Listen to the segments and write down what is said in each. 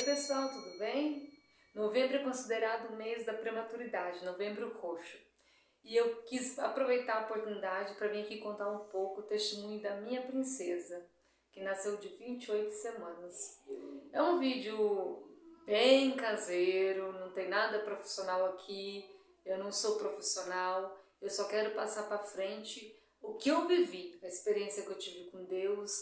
Pessoal, tudo bem? Novembro é considerado o mês da prematuridade, novembro roxo. E eu quis aproveitar a oportunidade para vir aqui contar um pouco o testemunho da minha princesa, que nasceu de 28 semanas. É um vídeo bem caseiro, não tem nada profissional aqui, eu não sou profissional, eu só quero passar para frente o que eu vivi, a experiência que eu tive com Deus,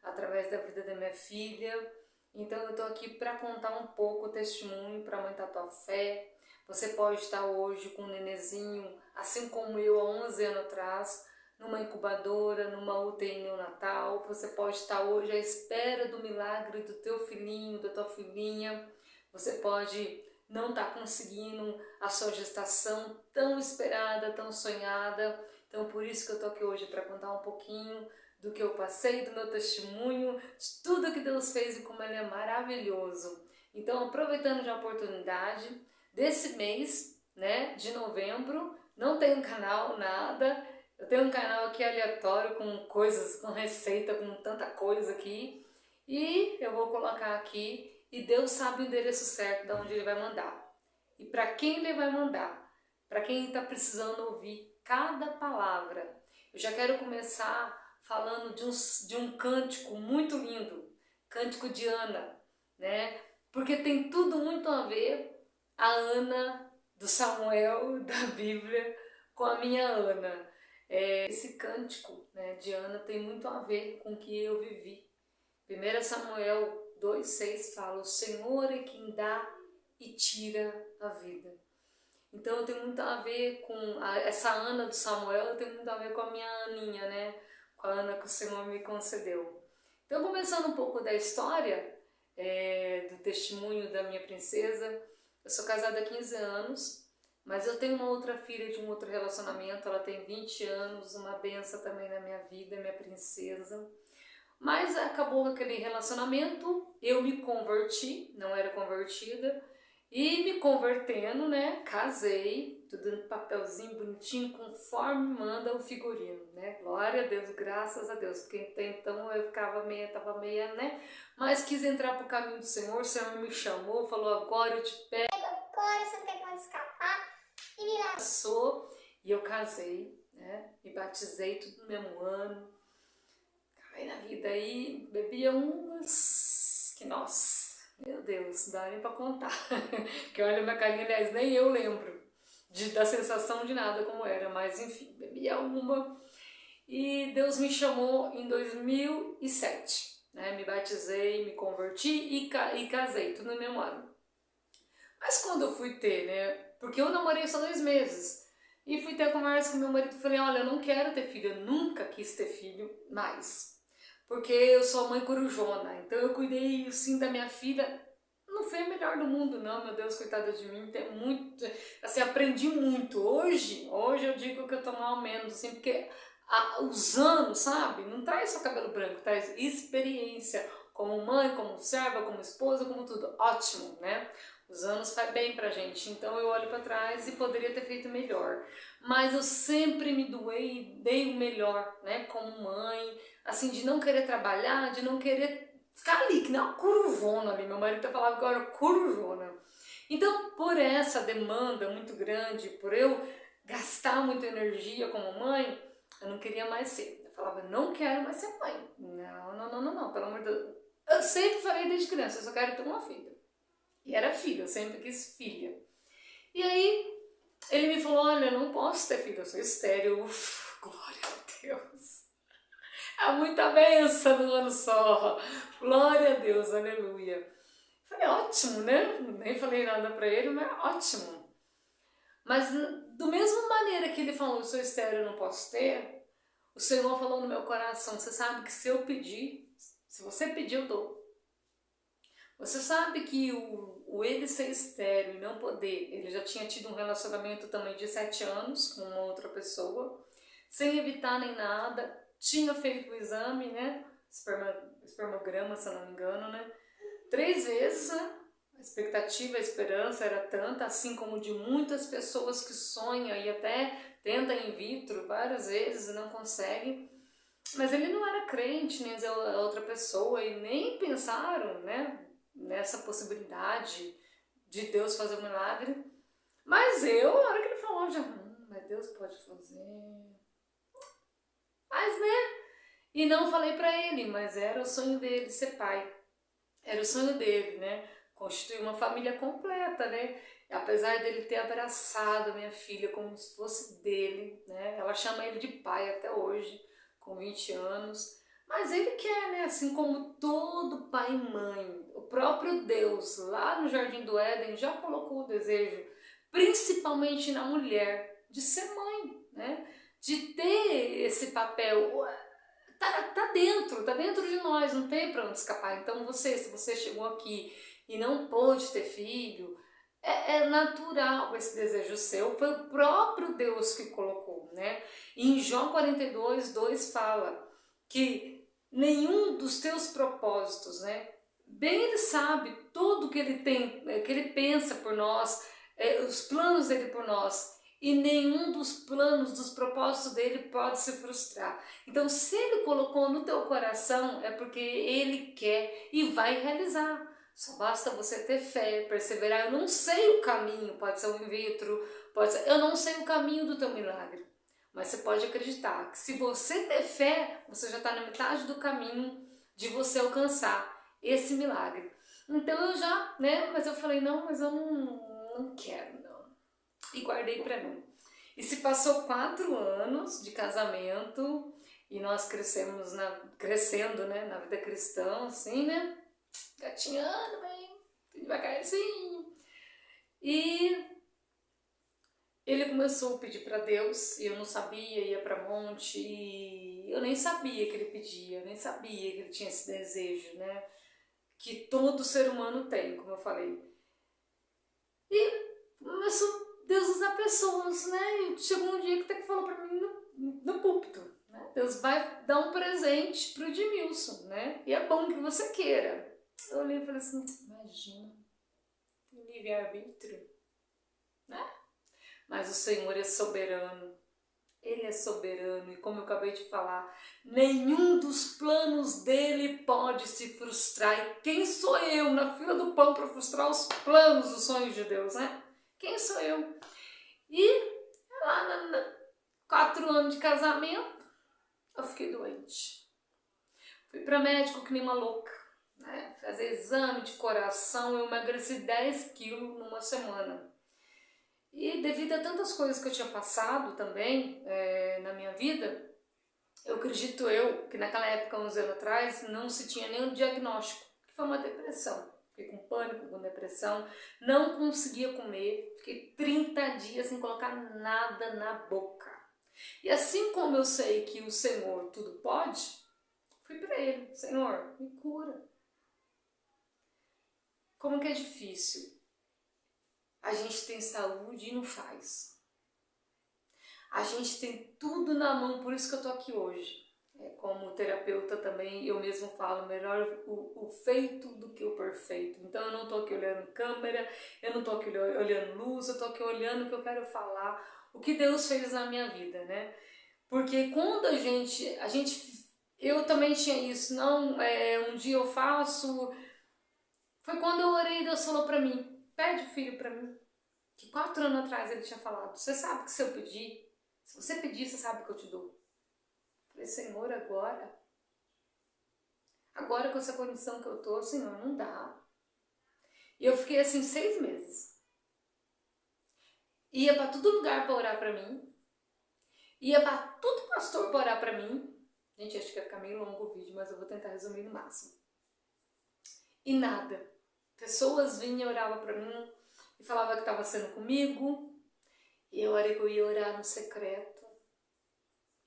através da vida da minha filha. Então eu estou aqui para contar um pouco o testemunho, para aumentar a tua fé. Você pode estar hoje com um nenezinho, assim como eu há 11 anos atrás, numa incubadora, numa UTI neonatal. Você pode estar hoje à espera do milagre do teu filhinho, da tua filhinha. Você pode não estar conseguindo a sua gestação tão esperada, tão sonhada. Então por isso que eu estou aqui hoje para contar um pouquinho do que eu passei, do meu testemunho, de tudo que Deus fez e como Ele é maravilhoso. Então, aproveitando a oportunidade desse mês, né, de novembro, não tenho canal, nada. Eu tenho um canal aqui aleatório com coisas, com receita, com tanta coisa aqui. E eu vou colocar aqui e Deus sabe o endereço certo de onde Ele vai mandar. E para quem Ele vai mandar, para quem está precisando ouvir cada palavra. Eu já quero começar falando de um cântico muito lindo, cântico de Ana, né? Porque tem tudo muito a ver, a Ana do Samuel, da Bíblia, com a minha Ana. Esse cântico, né, de Ana tem muito a ver com o que eu vivi. 1 Samuel 2,6 fala: o Senhor é quem dá e tira a vida. Então tem muito a ver com essa Ana do Samuel, tem muito a ver com a minha Aninha, né? Com a Ana que o Senhor me concedeu. Então, começando um pouco da história, do testemunho da minha princesa, eu sou casada há 15 anos, mas eu tenho uma outra filha de um outro relacionamento, ela tem 20 anos, uma benção também na minha vida, minha princesa. Mas acabou aquele relacionamento, eu me converti, não era convertida, e me convertendo, né, casei, tudo no papelzinho bonitinho, conforme manda o figurino, né, glória a Deus, graças a Deus, porque até então eu tava meia, né, mas quis entrar pro caminho do Senhor, o Senhor me chamou, falou: agora eu te pego, agora você não tem como escapar, e me laçou, e eu casei, né, me batizei tudo no mesmo ano. Aí na vida aí bebia umas que, nossa, meu Deus, não dá nem pra contar. Que olha minha carinha, aliás, nem eu lembro da sensação de nada como era, mas enfim, bebia uma. E Deus me chamou em 2007, né? Me batizei, me converti e casei, tudo no mesmo ano. Mas quando eu fui ter, né? Porque eu namorei só 2 meses. E fui ter conversa com meu marido e falei: olha, eu não quero ter filho, eu nunca quis ter filho mais. Porque eu sou mãe corujona, então eu cuidei sim da minha filha. Não foi a melhor do mundo não, meu Deus, coitada de mim, tem muito, assim, aprendi muito. Hoje eu digo que eu tô mal menos, assim, porque os anos, sabe, não traz só cabelo branco, traz experiência, como mãe, como serva, como esposa, como tudo, ótimo, né? Os anos faz bem pra gente, então eu olho pra trás e poderia ter feito melhor. Mas eu sempre me doei e dei o melhor, né, como mãe, assim, de não querer trabalhar, de não querer ficar ali, que nem uma corujona ali. Meu marido falava que eu era corujona. Então, por essa demanda muito grande, por eu gastar muita energia como mãe, eu não queria mais ser. Eu falava: não quero mais ser mãe. Não, pelo amor de Deus. Eu sempre falei desde criança: eu só quero ter uma filha. E era filha, eu sempre quis filha. E aí, ele me falou: olha, eu não posso ter filho, eu sou estéril. Uf, glória a Deus. Há muita bênção no ano só. Glória a Deus, aleluia. Falei: ótimo, né? Nem falei nada pra ele, mas ótimo. Mas do mesma maneira que ele falou: eu sou estéril, eu não posso ter, o Senhor falou no meu coração: você sabe que se eu pedir, se você pedir, eu dou. Você sabe que o ele ser estéril e não poder, ele já tinha tido um relacionamento também de 7 anos com uma outra pessoa, sem evitar nem nada, tinha feito o exame, né, espermograma, se eu não me engano, né, 3 vezes, né, a expectativa, a esperança era tanta, assim como de muitas pessoas que sonham e até tentam in vitro várias vezes e não conseguem. Mas ele não era crente, nem a outra pessoa, e nem pensaram, né, nessa possibilidade de Deus fazer um milagre. Mas eu, na hora que ele falou, já, mas Deus pode fazer. Mas, né? E não falei pra ele, mas era o sonho dele ser pai. Era o sonho dele, né? Constituir uma família completa, né? Apesar dele ter abraçado a minha filha como se fosse dele, né? Ela chama ele de pai até hoje, com 20 anos. Mas ele quer, né? Assim como todo pai e mãe. O próprio Deus, lá no Jardim do Éden, já colocou o desejo, principalmente na mulher, de ser mãe, né? De ter esse papel. Tá dentro de nós, não tem para onde escapar. Então se você chegou aqui e não pôde ter filho, é natural esse desejo seu, foi o próprio Deus que colocou, né? E em João 42:2 fala que nenhum dos teus propósitos, né? Bem ele sabe tudo que ele tem, que ele pensa por nós, os planos dele por nós, e nenhum dos planos, dos propósitos dele pode se frustrar. Então, se ele colocou no teu coração, é porque ele quer e vai realizar. Só basta você ter fé, perseverar. Eu não sei o caminho, pode ser um in vitro, eu não sei o caminho do teu milagre. Mas você pode acreditar que se você ter fé, você já está na metade do caminho de você alcançar esse milagre. Então eu já, né, mas eu falei, não, mas eu não quero, não. E guardei pra mim. E se passou 4 anos de casamento e nós crescendo, né, na vida cristã, assim, né, gatinhando bem, devagarzinho. E ele começou a pedir para Deus, e eu não sabia, ia para monte, e eu nem sabia que ele pedia, eu nem sabia que ele tinha esse desejo, né, que todo ser humano tem, como eu falei. E começou Deus usar pessoas, né, e chegou um dia que até que falou para mim no púlpito, né, Deus vai dar um presente pro Edmilson, né, e é bom que você queira. Eu olhei e falei assim, imagina, livre-arbítrio, né? Mas o Senhor é soberano, Ele é soberano, e como eu acabei de falar, nenhum dos planos dele pode se frustrar. E quem sou eu na fila do pão para frustrar os planos, os sonhos de Deus, né? Quem sou eu? E lá 4 anos de casamento, eu fiquei doente. Fui para médico que nem uma louca, né? Fazer exame de coração, eu emagreci 10 quilos numa semana. E devido a tantas coisas que eu tinha passado também na minha vida, eu acredito que naquela época, uns anos atrás, não se tinha nenhum diagnóstico, que foi uma depressão. Fiquei com pânico, com depressão, não conseguia comer, fiquei 30 dias sem colocar nada na boca. E assim como eu sei que o Senhor tudo pode, fui para Ele, Senhor, me cura. Como que é difícil. A gente tem saúde e não faz. A gente tem tudo na mão, por isso que eu tô aqui hoje. Como terapeuta também, eu mesmo falo, melhor o feito do que o perfeito. Então eu não tô aqui olhando câmera, eu não tô aqui olhando luz, eu tô aqui olhando o que eu quero falar, o que Deus fez na minha vida, né? Porque quando eu também tinha isso, não, um dia eu faço, foi quando eu orei e Deus falou pra mim, pede o filho pra mim. Que 4 anos atrás ele tinha falado, você sabe que se eu pedir, se você pedir, você sabe que eu te dou. Eu falei, Senhor, agora com essa condição que eu tô, Senhor, não dá. E eu fiquei assim 6 meses. Ia pra todo lugar pra orar pra mim. Ia pra todo pastor pra orar pra mim. Gente, acho que vai ficar meio longo o vídeo, mas eu vou tentar resumir no máximo. E nada. Pessoas vinham e oravam pra mim e falavam que estava sendo comigo. E eu hora que eu ia orar no secreto,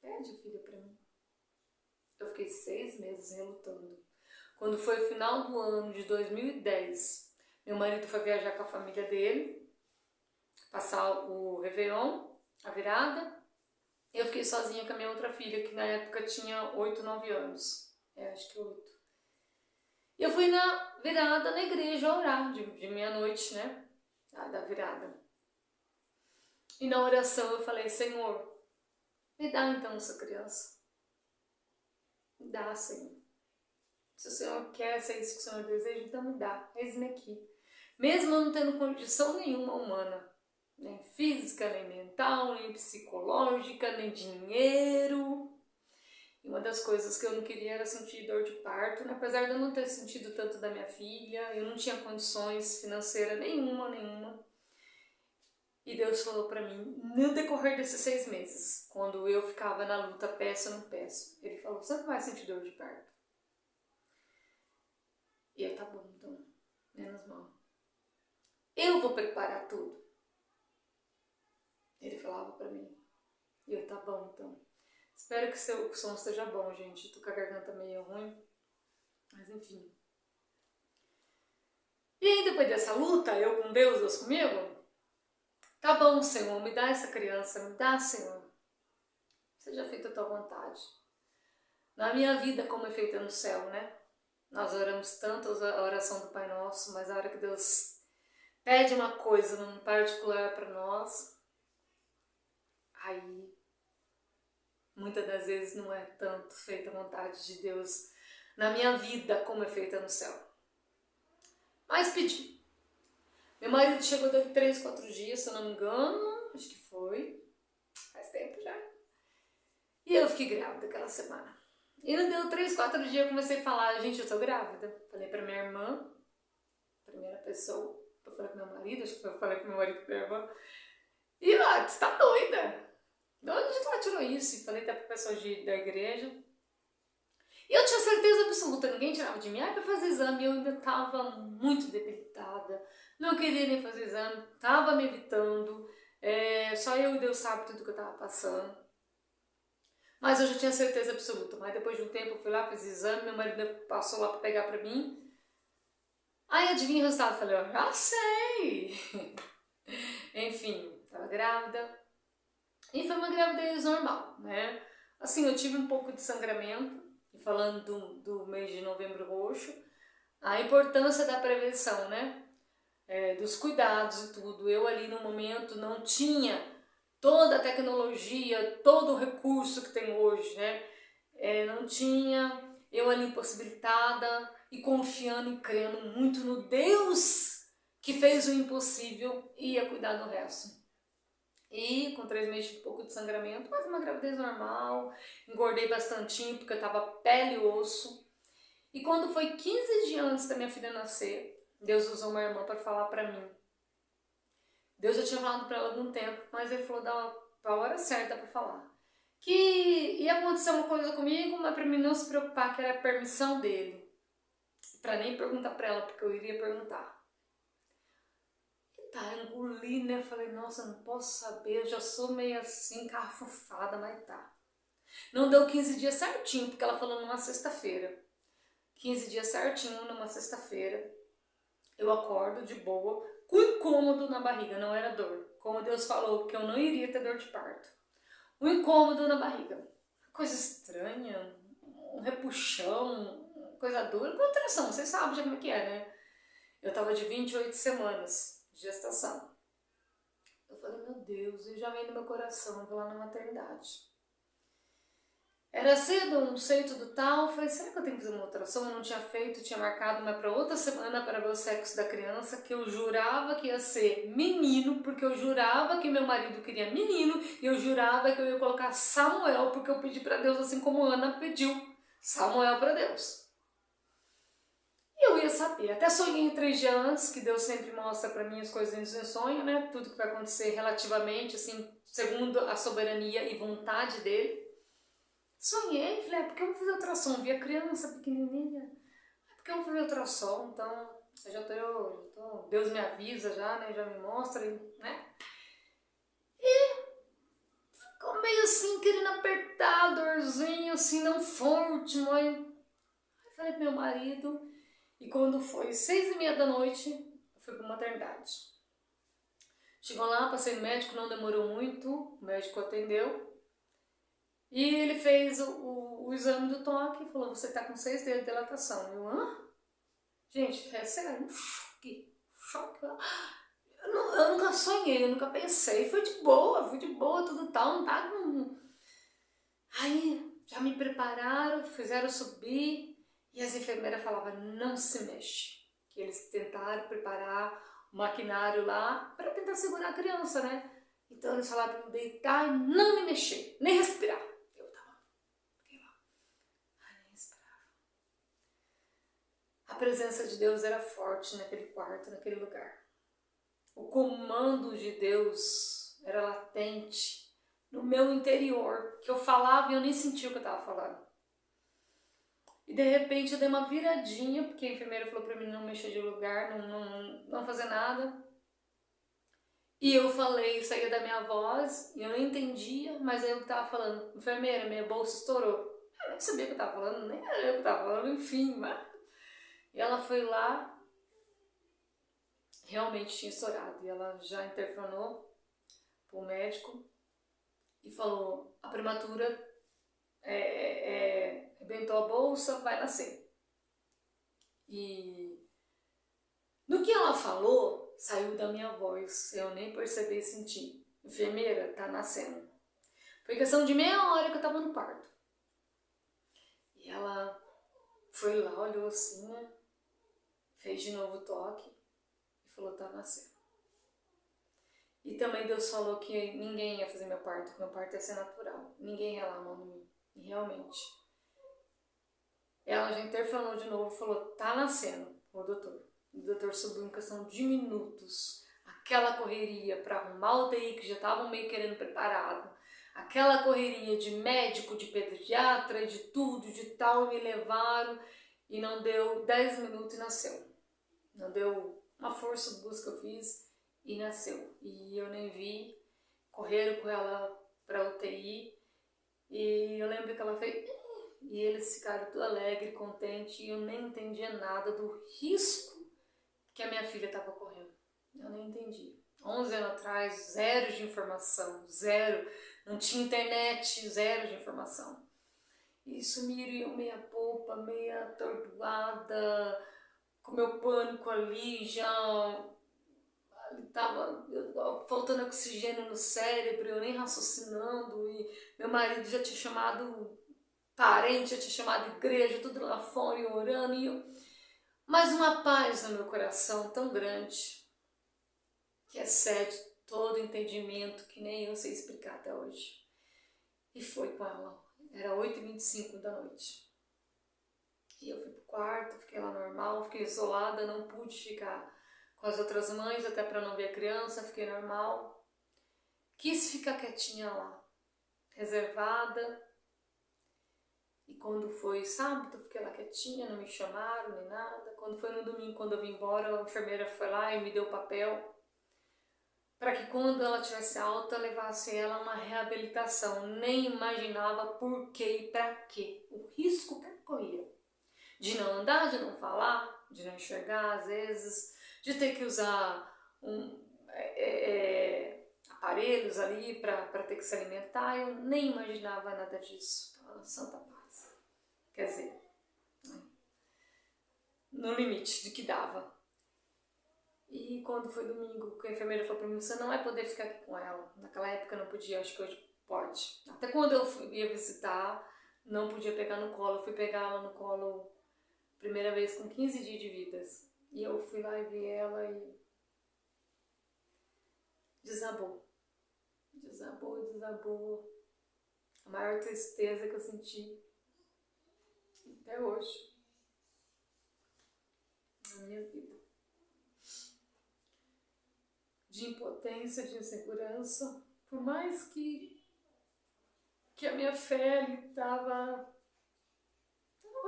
pede o filho pra mim. Eu fiquei 6 meses relutando. Quando foi o final do ano de 2010, meu marido foi viajar com a família dele, passar o Réveillon, a virada. Eu fiquei sozinha com a minha outra filha, que na época tinha 8, 9 anos. Acho que 8. E eu fui na virada na igreja orar, de meia-noite, né? Da virada. E na oração eu falei, Senhor, me dá então essa criança. Me dá, Senhor. Se o Senhor quer, se é isso que o Senhor deseja, então me dá, eis-me aqui. Mesmo eu não tendo condição nenhuma humana, nem física, nem mental, nem psicológica, nem dinheiro. E uma das coisas que eu não queria era sentir dor de parto, né? Apesar de eu não ter sentido tanto da minha filha, eu não tinha condições financeiras nenhuma. E Deus falou pra mim, no decorrer desses 6 meses, quando eu ficava na luta, peço ou não peço, Ele falou, você não vai sentir dor de parto. E eu, tá bom, então, menos mal. Eu vou preparar tudo. Ele falava pra mim. E eu, tá bom, então. Espero que o som esteja bom, gente. Tô com a garganta meio ruim. Mas enfim. E aí, depois dessa luta, eu com Deus comigo, tá bom, Senhor, me dá essa criança, me dá, Senhor. Seja feita a tua vontade. Na minha vida, como é feita no céu, né? Nós oramos tanto a oração do Pai Nosso, mas a hora que Deus pede uma coisa num particular para nós, aí muitas das vezes não é tanto feita a vontade de Deus na minha vida como é feita no céu. Mas pedi. Meu marido chegou daqui 3, 4 dias, se eu não me engano, acho que foi, faz tempo já. E eu fiquei grávida aquela semana. E não deu 3, 4 dias, eu comecei a falar, gente, eu tô grávida. Falei pra minha irmã, primeira pessoa, eu falei pro meu marido, acho que eu falei pro meu marido e pra minha irmã. E ela, você tá doida? De onde ela tirou isso? E falei até pra pessoas da igreja. E eu tinha certeza absoluta, ninguém tirava de mim. Pra fazer exame, eu ainda tava muito debilitada. Não queria nem fazer exame, tava me evitando. Só eu e Deus sabe tudo que eu tava passando. Mas eu já tinha certeza absoluta. Mas depois de um tempo eu fui lá, fiz exame, meu marido passou lá pra pegar pra mim. Aí adivinha o resultado? Falei, ó, já sei! Enfim, tava grávida. E foi uma gravidez normal, né? Assim, eu tive um pouco de sangramento. E falando do mês de Novembro Roxo, a importância da prevenção, né? Dos cuidados e tudo. Eu ali no momento não tinha toda a tecnologia, todo o recurso que tem hoje, né? Não tinha, eu ali impossibilitada e confiando e crendo muito no Deus que fez o impossível e ia cuidar do resto. E com 3 meses de pouco de sangramento, mas uma gravidez normal, engordei bastantinho porque eu tava pele e osso. E quando foi 15 dias antes da minha filha nascer, Deus usou uma irmã para falar para mim. Deus já tinha falado para ela há algum tempo, mas ele falou da hora certa para falar. Que ia acontecer uma coisa comigo, mas para mim não se preocupar, que era a permissão dele. Para nem perguntar para ela, porque eu iria perguntar. E tá, engoli, né? Falei, nossa, não posso saber, eu já sou meio assim, carfufada, mas tá. Não deu 15 dias certinho, porque ela falou numa sexta-feira. 15 dias certinho, numa sexta-feira. Eu acordo de boa, com incômodo na barriga, não era dor. Como Deus falou que eu não iria ter dor de parto. Um incômodo na barriga. Coisa estranha, um repuxão, coisa dura. Contração, vocês sabem já como é que é, né? Eu tava de 28 semanas de gestação. Eu falei, meu Deus, e já vem no meu coração, eu vou lá na maternidade. Era cedo, não sei tudo tal. Eu falei, será que eu tenho que fazer uma ultrassom? Eu não tinha feito, tinha marcado uma para outra semana para ver o sexo da criança, que eu jurava que ia ser menino, porque eu jurava que meu marido queria menino, e eu jurava que eu ia colocar Samuel, porque eu pedi para Deus, assim como Ana pediu Samuel para Deus. E eu ia saber. Até sonhei 3 dias antes, que Deus sempre mostra para mim as coisas em sonho, né? Tudo que vai acontecer relativamente, assim, segundo a soberania e vontade dele. Sonhei, falei, porque eu vou fazer ultrassom? Vi a criança pequenininha. Porque eu vou fazer ultrassom, então eu já tô, Deus me avisa já, né? Já me mostra, né? E ficou meio assim, querendo apertar, dorzinho, assim, não forte, mãe. Aí falei pro meu marido, e quando foi 6h30 da noite, eu fui pra maternidade. Chegou lá, passei no médico, não demorou muito, o médico atendeu. E ele fez o exame do toque e falou, você tá com 6 dedos de dilatação. Eu, hã? Gente, é sério, um choque. Eu nunca sonhei, eu nunca pensei. Foi de boa, tudo tal, não tá com... Aí, já me prepararam, fizeram subir. E as enfermeiras falavam, não se mexe. Que eles tentaram preparar o maquinário lá para tentar segurar a criança, né? Então eles falaram para eu deitar e não me mexer, nem respirar. Eu tava, fiquei lá, nem respirava. A presença de Deus era forte naquele quarto, naquele lugar. O comando de Deus era latente no meu interior, que eu falava e eu nem sentia o que eu estava falando. E de repente eu dei uma viradinha, porque a enfermeira falou para mim não mexer de lugar, não fazer nada. E eu falei, saía da minha voz, e eu não entendia, mas aí eu estava falando, enfermeira, minha bolsa estourou. Eu nem sabia o que eu estava falando, nem era eu que estava falando, enfim. Mas... E ela foi lá, realmente tinha estourado, e ela já interfonou para o médico e falou, a prematura arrebentou a bolsa, vai nascer. E no que ela falou, saiu da minha voz, eu nem percebi e senti. Enfermeira, tá nascendo. Foi questão de meia hora que eu tava no parto. E ela foi lá, olhou assim, né? Fez de novo o toque e falou, tá nascendo. E também Deus falou que ninguém ia fazer meu parto, que meu parto ia ser natural. Ninguém ia lá a mão em mim. E realmente. Ela já interfonou de novo e falou, tá nascendo, o doutor. O doutor subiu em questão de minutos. Aquela correria para arrumar o UTI que já estavam meio querendo preparado. Aquela correria de médico, de pediatra, de tudo, de tal, me levaram e não deu 10 minutos e nasceu. Não deu uma força busca que eu fiz e nasceu. E eu nem vi, correram com ela para UTI e eu lembro que ela fez... E eles ficaram tudo alegre, contente, e eu nem entendia nada do risco que a minha filha estava correndo. Eu nem entendi. 11 anos atrás, zero de informação, zero. Não tinha internet, zero de informação. E sumiram meia polpa, meia atordoada, com meu pânico ali, já estava faltando oxigênio no cérebro, eu nem raciocinando, e meu marido já tinha chamado parente, já tinha chamado igreja, tudo lá fora e orando, e eu... mas uma paz no meu coração tão grande, que excede todo entendimento, que nem eu sei explicar até hoje. E foi com ela, era 8h25 da noite. E eu fui pro quarto, fiquei lá normal, fiquei isolada, não pude ficar com as outras mães, até para não ver a criança, fiquei normal. Quis ficar quietinha lá, reservada. E quando foi sábado, fiquei lá quietinha, não me chamaram nem nada. Quando foi no domingo, quando eu vim embora, a enfermeira foi lá e me deu o papel para que quando ela tivesse alta, levasse ela a uma reabilitação. Nem imaginava por quê e para quê. O risco que corria. De não andar, de não falar, de não enxergar às vezes, de ter que usar aparelhos ali para ter que se alimentar. Eu nem imaginava nada disso. Estava na santa paz. Quer dizer, no limite de que dava. E quando foi domingo, a enfermeira falou pra mim, você não vai poder ficar aqui com ela. Naquela época não podia, acho que hoje pode. Até quando eu ia visitar, não podia pegar no colo. Eu fui pegar ela no colo primeira vez com 15 dias de vida. E eu fui lá e vi ela e desabou. Desabou. A maior tristeza que eu senti até hoje na minha vida. De impotência, de insegurança, por mais que a minha fé ali estava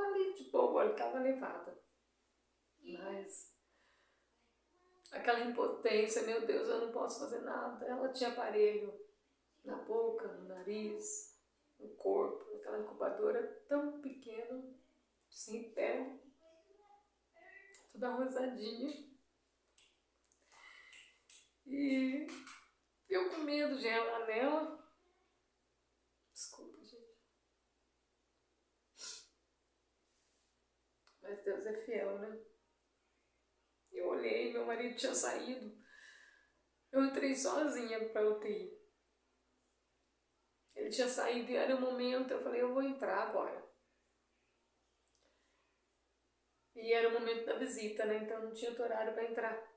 ali de boa, ela estava levada. Mas aquela impotência, meu Deus, eu não posso fazer nada. Ela tinha aparelho na boca, no nariz, no corpo, aquela incubadora tão pequena, sem pé, toda rosadinha. E eu com medo de relar nela. Desculpa, gente. Mas Deus é fiel, né? Eu olhei, meu marido tinha saído. Eu entrei sozinha pra UTI. Ele tinha saído e era o momento, eu falei, eu vou entrar agora. E era o momento da visita, né? Então não tinha outro horário para entrar.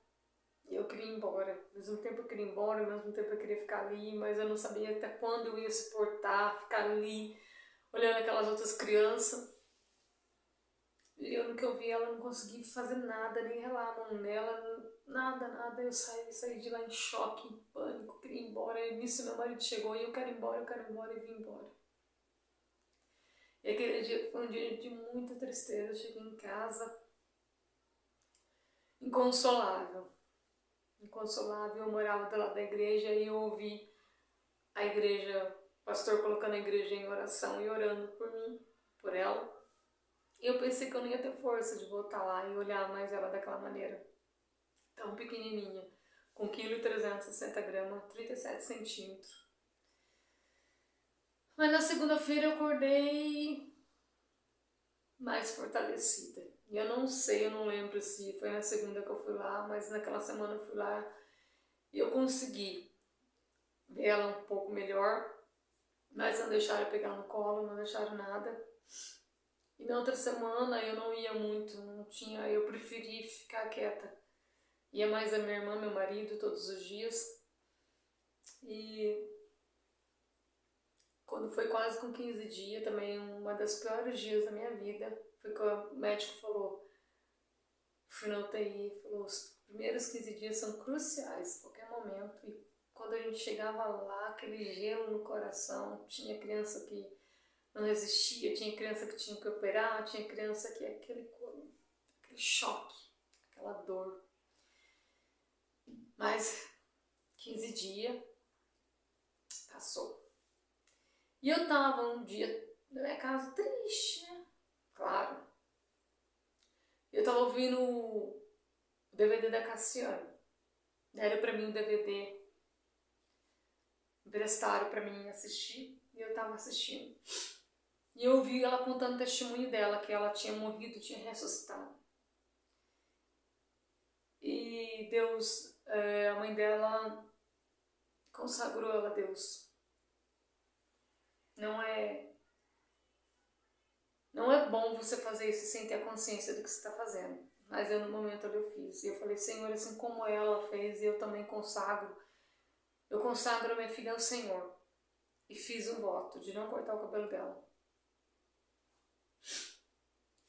E eu queria ir embora. Ao mesmo tempo eu queria ir embora, ao mesmo tempo eu queria ficar ali, mas eu não sabia até quando eu ia suportar, ficar ali, olhando aquelas outras crianças. E eu, no que eu vi ela, não consegui fazer nada, nem relar a mão nela, nada, nada. Eu saí de lá em choque, em pânico, queria ir embora. E nisso meu marido chegou e eu quero ir embora, e vim embora. E aquele dia foi um dia de muita tristeza. Eu cheguei em casa inconsolável. Inconsolável, eu morava do lado da igreja e eu ouvi a igreja, o pastor colocando a igreja em oração e orando por mim, por ela. E eu pensei que eu não ia ter força de voltar lá e olhar mais ela daquela maneira. Tão pequenininha, com 1,360 kg, 37 centímetros. Mas na segunda-feira eu acordei mais fortalecida. E eu não sei, eu não lembro se foi na segunda que eu fui lá, mas naquela semana eu fui lá e eu consegui ver ela um pouco melhor, mas não deixaram eu pegar no colo, não deixaram nada. E na outra semana eu não ia muito, não tinha, eu preferi ficar quieta. Ia mais a minha irmã, meu marido, todos os dias. E quando foi quase com 15 dias, também uma das piores dias da minha vida, foi que o médico falou, fui na UTI, falou, os primeiros 15 dias são cruciais, qualquer momento. E quando a gente chegava lá, aquele gelo no coração, tinha criança que não resistia, tinha criança que tinha que operar, tinha criança que aquele choque, aquela dor. Mas 15 dias passou. E eu tava um dia na minha casa triste, né? Claro. Eu tava ouvindo o DVD da Cassiane. Deram pra mim o DVD, emprestaram pra mim assistir, e eu tava assistindo. E eu ouvi ela contando o testemunho dela, que ela tinha morrido, tinha ressuscitado. E Deus, a mãe dela consagrou ela a Deus. Não é bom você fazer isso sem ter a consciência do que você está fazendo. Mas eu, no momento ali, eu fiz. E eu falei, Senhor, assim como ela fez, eu também consagro. Eu consagro a minha filha ao Senhor. E fiz um voto de não cortar o cabelo dela.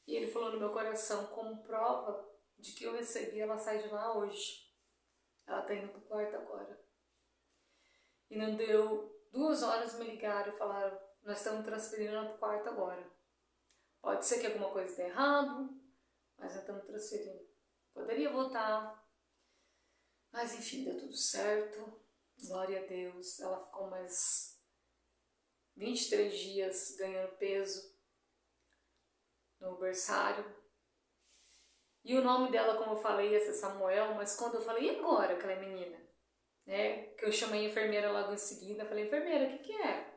E ele falou no meu coração, como prova de que eu recebi, ela sai de lá hoje. Ela está indo pro quarto agora. E não deu 2 horas, me ligaram e falaram, nós estamos transferindo ela pro quarto agora. Pode ser que alguma coisa esteja errado, mas nós estamos transferindo. Poderia voltar, mas enfim, deu tudo certo. Glória a Deus. Ela ficou mais 23 dias ganhando peso no berçário. E o nome dela, como eu falei, ia ser Samuel, mas quando eu falei, e agora aquela menina? Né? Que eu chamei a enfermeira logo em seguida, falei, enfermeira, o que é?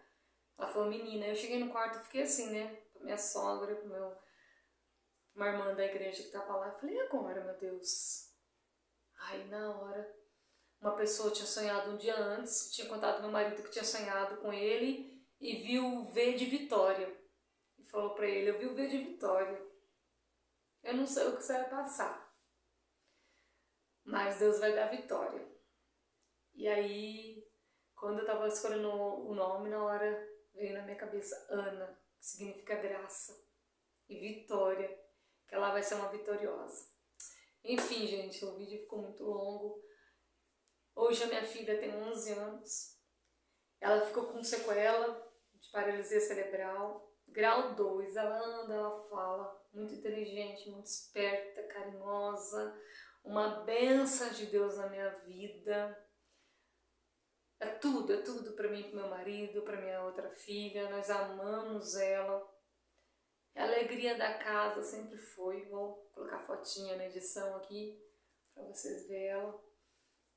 Ela falou, menina. Eu cheguei no quarto e fiquei assim, né? Pra minha sogra, uma irmã da igreja que tava lá. Eu falei, e agora, meu Deus? Aí na hora, uma pessoa tinha sonhado um dia antes, tinha contado pro meu marido que tinha sonhado com ele e viu o V de Vitória. E falou pra ele, eu vi o V de Vitória. Eu não sei o que você vai passar, mas Deus vai dar vitória. E aí, quando eu tava escolhendo o nome, na hora veio na minha cabeça Ana, que significa graça, e Vitória, que ela vai ser uma vitoriosa. Enfim, gente, o vídeo ficou muito longo. Hoje a minha filha tem 11 anos. Ela ficou com sequela de paralisia cerebral, grau 2. Ela anda, ela fala, muito inteligente, muito esperta, carinhosa. Uma bênção de Deus na minha vida. É tudo para mim, para meu marido, para minha outra filha. Nós amamos ela. A alegria da casa sempre foi. Vou colocar fotinha na edição aqui para vocês verem ela.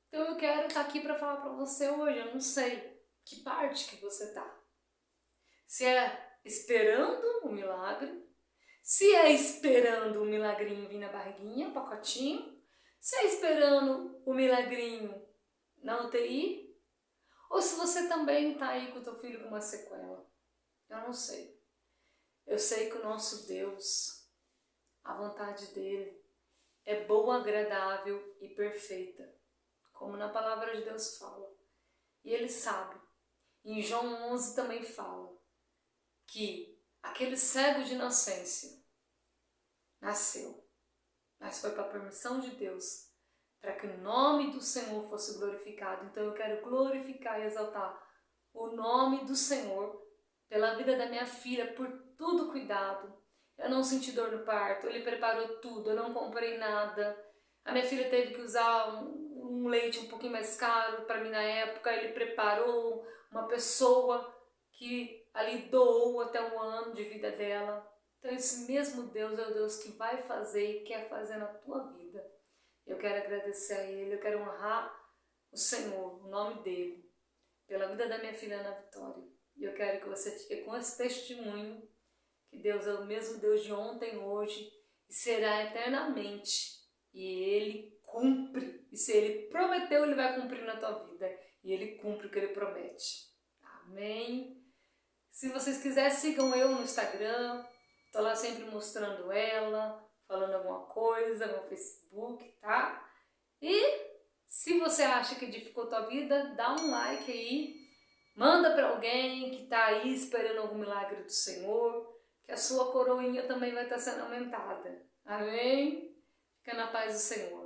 Então eu quero estar aqui para falar para você hoje. Eu não sei que parte que você tá. Se é esperando o milagre, se é esperando o milagrinho vir na barriguinha, pacotinho, se é esperando o milagrinho na UTI, ou se você também está aí com o teu filho com uma sequela. Eu não sei. Eu sei que o nosso Deus, A vontade dele é boa, agradável e perfeita, como na palavra de Deus fala. E ele sabe. Em João 11 também fala que aquele cego de nascença nasceu, mas foi para a permissão de Deus, para que o nome do Senhor fosse glorificado. Então eu quero glorificar e exaltar o nome do Senhor pela vida da minha filha, por tudo cuidado. Eu não senti dor no parto, ele preparou tudo, eu não comprei nada. A minha filha teve que usar um leite um pouquinho mais caro para mim na época, ele preparou uma pessoa que ali doou até um ano de vida dela. Então esse mesmo Deus é o Deus que vai fazer e quer fazer na tua vida. Eu quero agradecer a Ele, eu quero honrar o Senhor, o nome dEle, pela vida da minha filha Ana Vitória. E eu quero que você fique com esse testemunho, que Deus é o mesmo Deus de ontem, hoje e será eternamente. E Ele cumpre. E se Ele prometeu, Ele vai cumprir na tua vida. E Ele cumpre o que Ele promete. Amém? Se vocês quiserem, sigam eu no Instagram. Estou lá sempre mostrando ela, falando alguma coisa no Facebook, tá? E se você acha que edificou tua vida, dá um like aí. Manda para alguém que está aí esperando algum milagre do Senhor, que a sua coroinha também vai estar sendo aumentada. Amém? Fica na paz do Senhor.